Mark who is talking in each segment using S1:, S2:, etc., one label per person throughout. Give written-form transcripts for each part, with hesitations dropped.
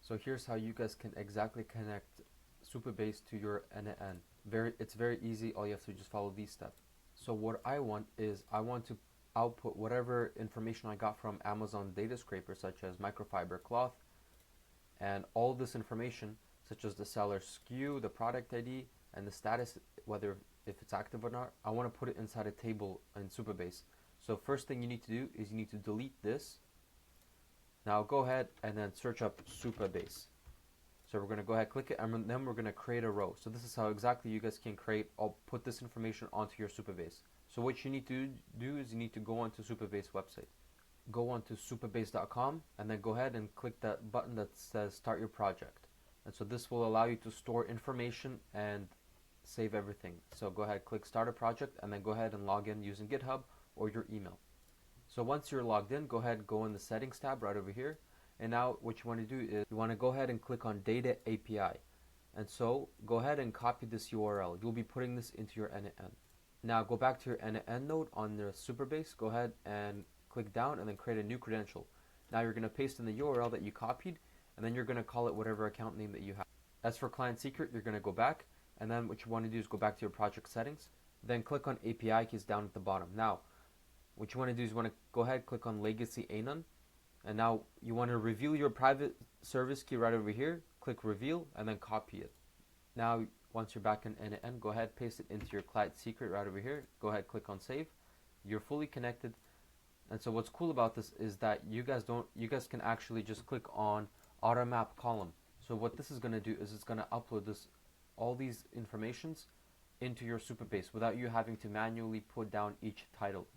S1: So here's how you guys can exactly connect Supabase to your N8N. It's very easy. All you have to do is just follow these steps. So what I want is I want to output whatever information I got from Amazon data scraper, such as microfiber cloth, and all this information, such as the seller SKU, the product ID, and the status, whether if it's active or not. I want to put it inside a table in Supabase. So first thing you need to do is you need to delete this. Now go ahead and then search up Supabase. So we're going to go ahead, click it, and then we're going to create a row. So this is how exactly you guys can create. I'll put this information onto your Supabase. So what you need to do is you need to go onto Supabase website. Go onto supabase.com and then go ahead and click that button that says start your project. And so this will allow you to store information and save everything. So go ahead, click start a project, and then go ahead and log in using GitHub or your email. So once you're logged in, go ahead, go in the settings tab right over here. And now what you want to do is you want to go ahead and click on Data API. And so go ahead and copy this URL. You'll be putting this into your N8N. Now go back to your N8N node on the Supabase. Go ahead and click down and then create a new credential. Now you're going to paste in the URL that you copied, and then you're going to call it whatever account name that you have. As for client secret, you're going to go back, and then what you want to do is go back to your project settings. Then click on API keys down at the bottom. Now what you want to do is you want to go ahead, click on Legacy Anon, and now you want to reveal your private service key right over here. Click reveal and then copy it. Now once you're back in N8N, go ahead, paste it into your client secret right over here. Go ahead, click on save. You're fully connected. And so what's cool about this is that you guys can actually just click on auto map column. So what this is going to do is it's going to upload all these informations into your Supabase without you having to manually put down each title.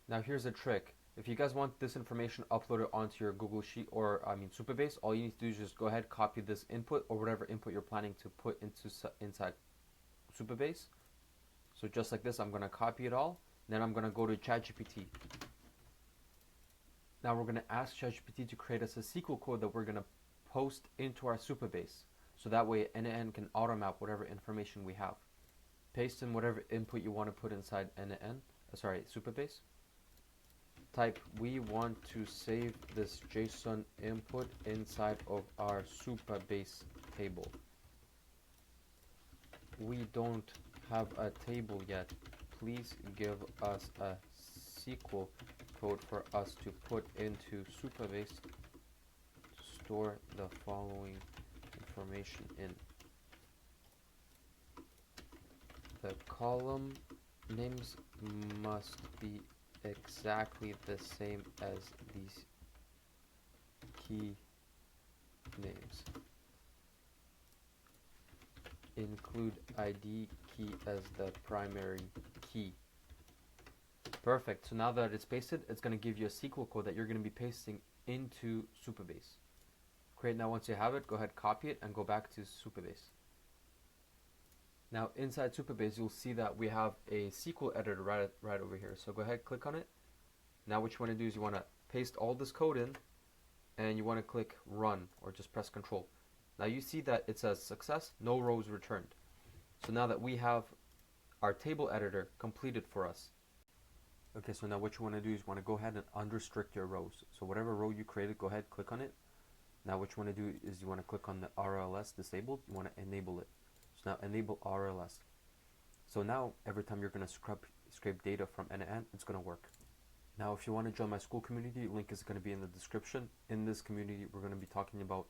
S1: Now here's a trick. If you guys want this information uploaded onto your Google Sheet or Supabase, all you need to do is just go ahead, copy this input or whatever input you're planning to put inside Supabase. So just like this, I'm going to copy it all. Then I'm going to go to ChatGPT. Now we're going to ask ChatGPT to create us a SQL code that we're going to post into our Supabase. So that way N8N can automap whatever information we have. Paste in whatever input you want to put inside Supabase. Type, we want to save this JSON input inside of our Supabase table. We don't have a table yet. Please give us a SQL code for us to put into Supabase to store the following information in. The column names must be exactly the same as these key names. Include ID key as the primary key. Perfect. So now that it's pasted, it's going to give you a SQL code that you're going to be pasting into Supabase. Great. Now once you have it, go ahead, copy it, and go back to Supabase. Now inside Supabase, you'll see that we have a SQL editor right over here. So go ahead, click on it. Now what you want to do is you want to paste all this code in, and you want to click run or just press Control. Now you see that it says success, no rows returned. So now that we have our table editor completed for us. Okay, so now what you want to do is you want to go ahead and unrestrict your rows. So whatever row you created, go ahead, click on it. Now what you want to do is you want to click on the RLS disabled. You want to enable it. So now enable RLS. So now every time you're going to scrape data from N8N, it's going to work. Now if you want to join my school community, link is going to be in the description. In this community, we're going to be talking about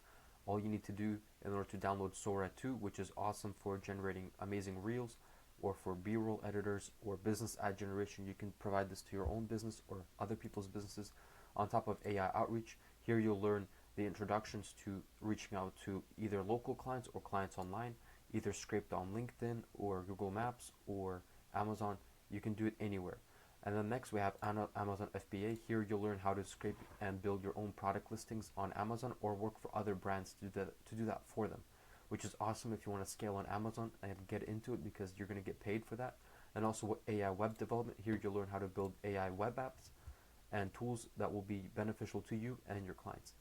S1: all you need to do in order to download Sora 2, which is awesome for generating amazing reels, or for B-roll editors or business ad generation. You can provide this to your own business or other people's businesses. On top of AI outreach, here you'll learn the introductions to reaching out to either local clients or clients online, either scraped on LinkedIn or Google Maps or Amazon. You can do it anywhere. And then next we have Amazon FBA. Here you'll learn how to scrape and build your own product listings on Amazon or work for other brands to do that for them, which is awesome if you want to scale on Amazon and get into it because you're going to get paid for that. And also AI web development. Here you'll learn how to build AI web apps and tools that will be beneficial to you and your clients.